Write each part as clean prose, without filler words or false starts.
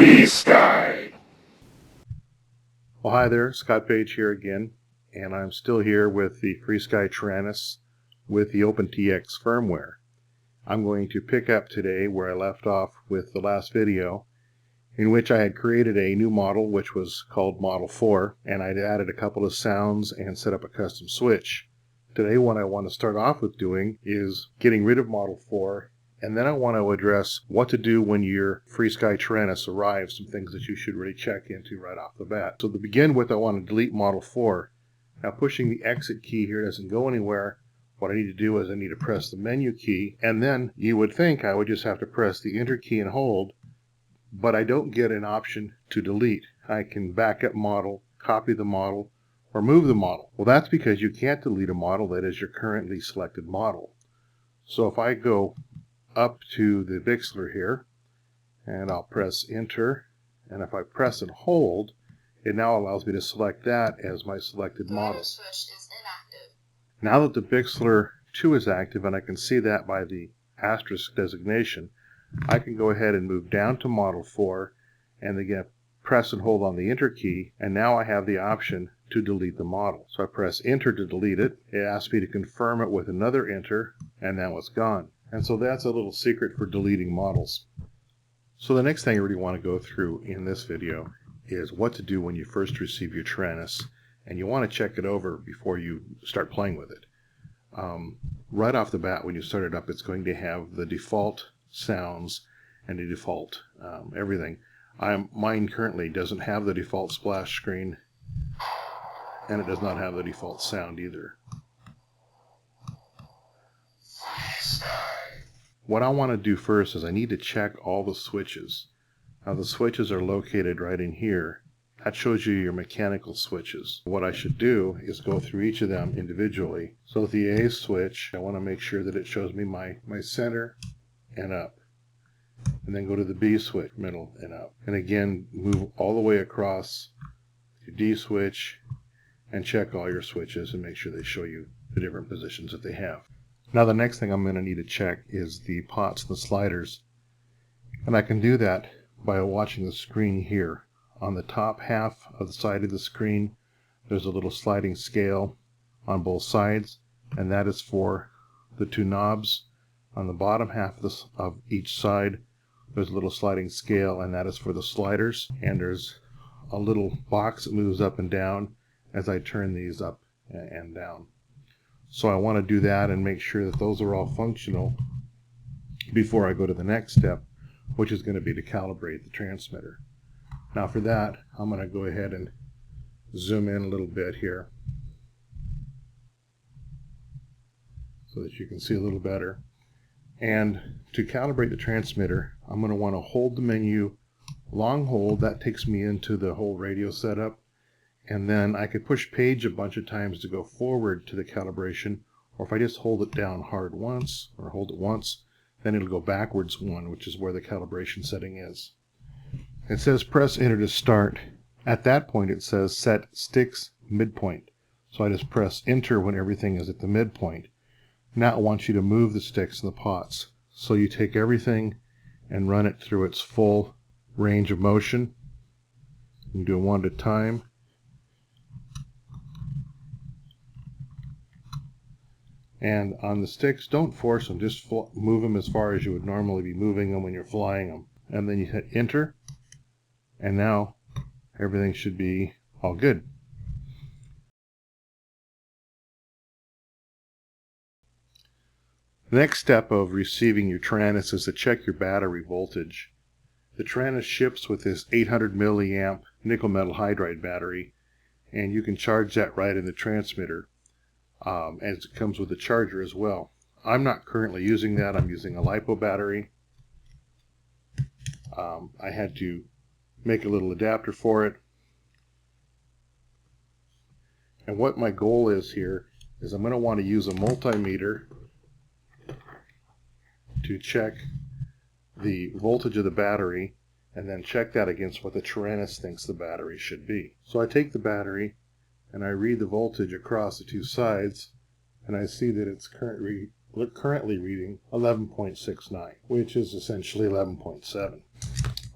FrSky. Well, hi there, Scott Page here again, and I'm still here with the FrSky Taranis with the OpenTX firmware. I'm going to pick up today where I left off with the last video, in which I had created a new model which was called Model 4, and I'd added a couple of sounds and set up a custom switch. Today what I want to start off with doing is getting rid of Model 4, and then I want to address what to do when your FrSky Taranis arrives, some things that you should really check into right off the bat. So to begin with, I want to delete Model 4. Now pushing the exit key here doesn't go anywhere. What I need to do is I need to press the menu key, and then you would think I would just have to press the enter key and hold, but I don't get an option to delete. I can back up model, copy the model, or move the model. Well, that's because you can't delete a model that is your currently selected model. So if I go up to the Bixler here, and I'll press enter, and if I press and hold, it now allows me to select that as my selected model. Switch is inactive. Now that the Bixler 2 is active, and I can see that by the asterisk designation, I can go ahead and move down to Model 4, and again press and hold on the enter key, and now I have the option to delete the model. So I press enter to delete it. It asks me to confirm it with another enter, and now it's gone. And so that's a little secret for deleting models. So the next thing I really want to go through in this video is what to do when you first receive your Taranis, and you want to check it over before you start playing with it. Right off the bat, when you start it up, it's going to have the default sounds and the default everything. Mine currently doesn't have the default splash screen, and it does not have the default sound either. What I want to do first is I need to check all the switches. Now the switches are located right in here. That shows you your mechanical switches. What I should do is go through each of them individually. So with the A switch, I want to make sure that it shows me my center and up. And then go to the B switch, middle and up. And again, move all the way across to D switch and check all your switches and make sure they show you the different positions that they have. Now the next thing I'm going to need to check is the pots and the sliders. And I can do that by watching the screen here. On the top half of the side of the screen, there's a little sliding scale on both sides, and that is for the two knobs. On the bottom half of each side, there's a little sliding scale, and that is for the sliders. And there's a little box that moves up and down as I turn these up and down. So I want to do that and make sure that those are all functional before I go to the next step, which is going to be to calibrate the transmitter. Now for that, I'm going to go ahead and zoom in a little bit here so that you can see a little better. And to calibrate the transmitter, I'm going to want to hold the menu, long hold. That takes me into the whole radio setup. And then I could push page a bunch of times to go forward to the calibration, or if I just hold it down hard once, or hold it once, then it'll go backwards one, which is where the calibration setting is. It says press enter to start. At that point it says set sticks midpoint. So I just press enter when everything is at the midpoint. Now it wants you to move the sticks in the pots. So you take everything and run it through its full range of motion. You can do it one at a time. And on the sticks, don't force them, just move them as far as you would normally be moving them when you're flying them. And then you hit enter, and now everything should be all good. The next step of receiving your Taranis is to check your battery voltage. The Taranis ships with this 800 milliamp nickel metal hydride battery, and you can charge that right in the transmitter. As it comes with a charger as well. I'm not currently using that. I'm using a LiPo battery. I had to make a little adapter for it. And what my goal is here is I'm going to want to use a multimeter to check the voltage of the battery and then check that against what the Taranis thinks the battery should be. So I take the battery and I read the voltage across the two sides, and I see that it's currently reading 11.69, which is essentially 11.7.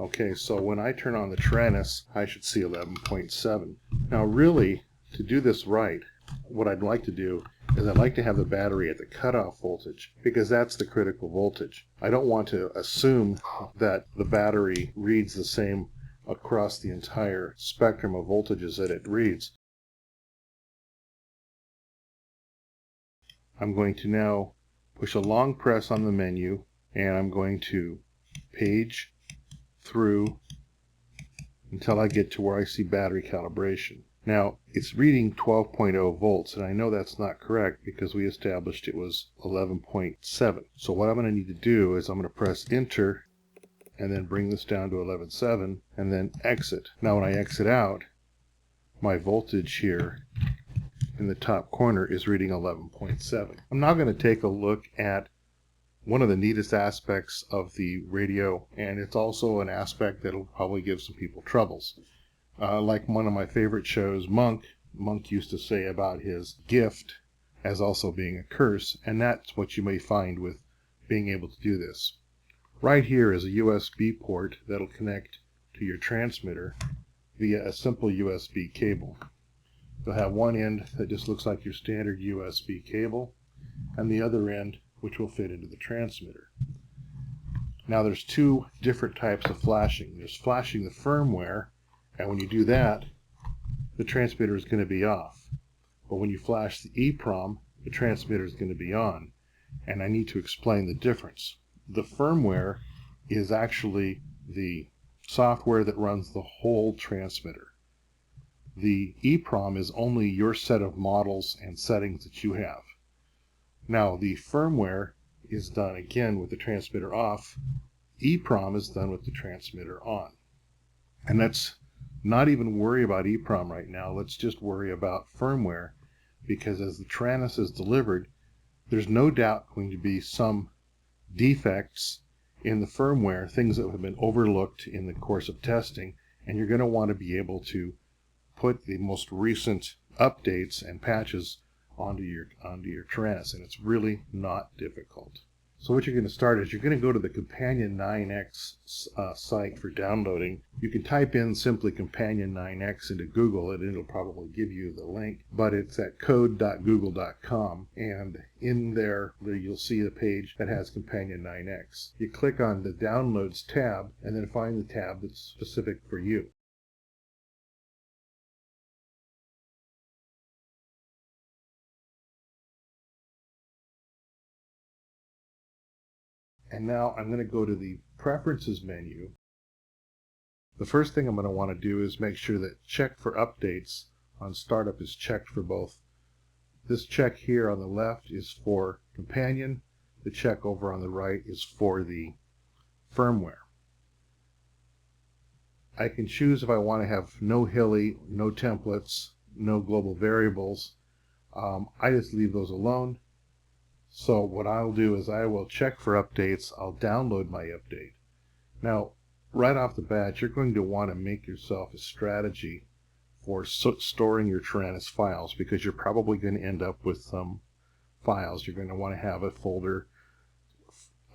Okay, so when I turn on the Taranis, I should see 11.7. Now really, to do this right, what I'd like to do is I'd like to have the battery at the cutoff voltage, because that's the critical voltage. I don't want to assume that the battery reads the same across the entire spectrum of voltages that it reads. I'm going to now push a long press on the menu, and I'm going to page through until I get to where I see battery calibration. Now, it's reading 12.0 volts, and I know that's not correct because we established it was 11.7. So what I'm going to need to do is I'm going to press Enter and then bring this down to 11.7 and then exit. Now when I exit out, my voltage here in the top corner is reading 11.7. I'm now going to take a look at one of the neatest aspects of the radio, and it's also an aspect that'll probably give some people troubles. Like one of my favorite shows, Monk used to say about his gift as also being a curse, and that's what you may find with being able to do this. Right here is a USB port that'll connect to your transmitter via a simple USB cable. You'll have one end that just looks like your standard USB cable, and the other end which will fit into the transmitter. Now there's two different types of flashing. There's flashing the firmware, and when you do that, the transmitter is going to be off. But when you flash the EEPROM, the transmitter is going to be on. And I need to explain the difference. The firmware is actually the software that runs the whole transmitter. The EEPROM is only your set of models and settings that you have. Now the firmware is done again with the transmitter off. EEPROM is done with the transmitter on. And let's not even worry about EEPROM right now. Let's just worry about firmware, because as the Taranis is delivered, there's no doubt going to be some defects in the firmware, things that have been overlooked in the course of testing, and you're going to want to be able to put the most recent updates and patches onto your Taranis, and it's really not difficult. So what you're going to start is you're going to go to the Companion 9X site for downloading. You can type in simply Companion 9X into Google and it'll probably give you the link, but it's at code.google.com, and in there you'll see the page that has Companion 9X. You click on the Downloads tab and then find the tab that's specific for you. And now I'm going to go to the Preferences menu. The first thing I'm going to want to do is make sure that Check for Updates on Startup is checked for both. This check here on the left is for Companion. The check over on the right is for the firmware. I can choose if I want to have no hilly, no templates, no global variables. I just leave those alone. So what I'll do is I will check for updates. I'll download my update. Now, right off the bat, you're going to want to make yourself a strategy for storing your Taranis files, because you're probably going to end up with some files. You're going to want to have a folder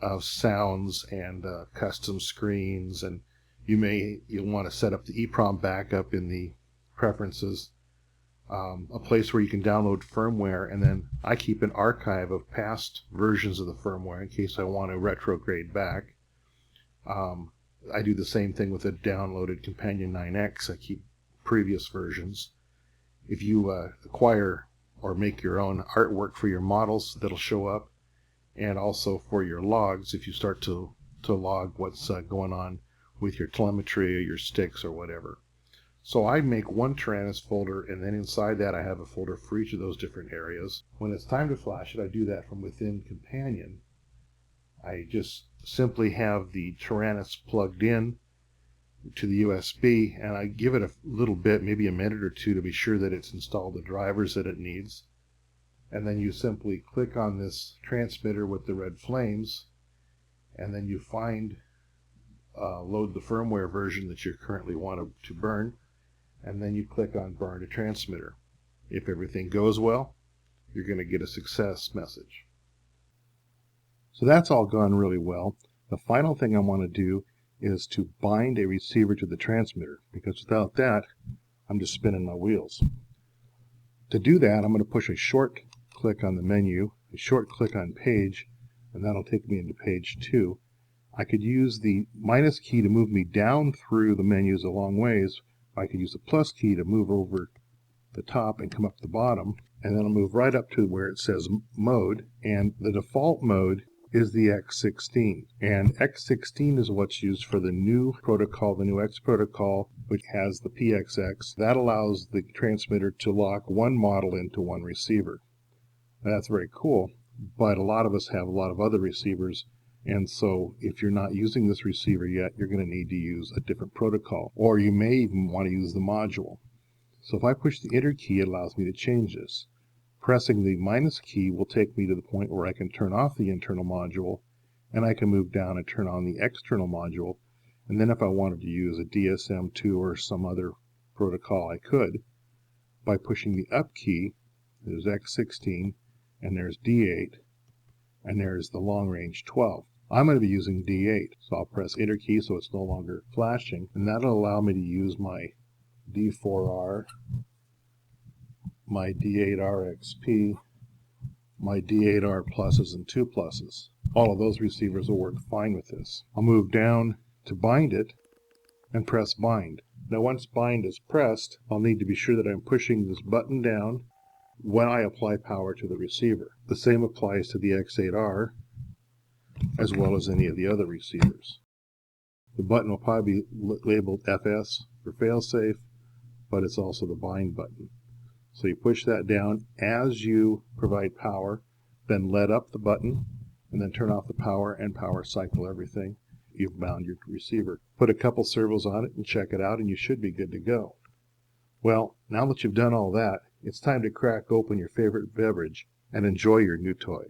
of sounds and custom screens, and you'll want to set up the EEPROM backup in the preferences. A place where you can download firmware, and then I keep an archive of past versions of the firmware in case I want to retrograde back. I do the same thing with a downloaded Companion 9X. I keep previous versions. If you acquire or make your own artwork for your models, that'll show up, and also for your logs if you start to log what's going on with your telemetry or your sticks or whatever. So I make one Taranis folder, and then inside that I have a folder for each of those different areas. When it's time to flash it, I do that from within Companion. I just simply have the Taranis plugged in to the USB, and I give it a little bit, maybe a minute or two, to be sure that it's installed the drivers that it needs. And then you simply click on this transmitter with the red flames, and then you load the firmware version that you currently want to burn, and then you click on Burn to Transmitter. If everything goes well, you're going to get a success message. So that's all gone really well. The final thing I want to do is to bind a receiver to the transmitter, because without that, I'm just spinning my wheels. To do that, I'm going to push a short click on the menu, a short click on page, and that'll take me into page 2. I could use the minus key to move me down through the menus a long ways. I could use the plus key to move over the top and come up the bottom, and then I'll move right up to where it says mode, and the default mode is the X16, and X16 is what's used for the new protocol, the new X protocol, which has the PXX. That allows the transmitter to lock one model into one receiver. That's very cool, but a lot of us have a lot of other receivers, and so if you're not using this receiver yet, you're going to need to use a different protocol, or you may even want to use the module. So if I push the enter key, it allows me to change this. Pressing the minus key will take me to the point where I can turn off the internal module, and I can move down and turn on the external module, and then if I wanted to use a DSM2 or some other protocol, I could. By pushing the up key, there's X16, and there's D8, and there's the long range 12. I'm going to be using D8, so I'll press enter key so it's no longer flashing, and that'll allow me to use my D4R, my D8R XP, my D8R pluses and 2 pluses. All of those receivers will work fine with this. I'll move down to bind it and press bind. Now once bind is pressed, I'll need to be sure that I'm pushing this button down when I apply power to the receiver. The same applies to the X8R as well as any of the other receivers. The button will probably be labeled FS for failsafe, but it's also the bind button. So you push that down as you provide power, then let up the button, and then turn off the power and power cycle everything. You've bound your receiver. Put a couple servos on it and check it out, and you should be good to go. Well, now that you've done all that, it's time to crack open your favorite beverage and enjoy your new toy.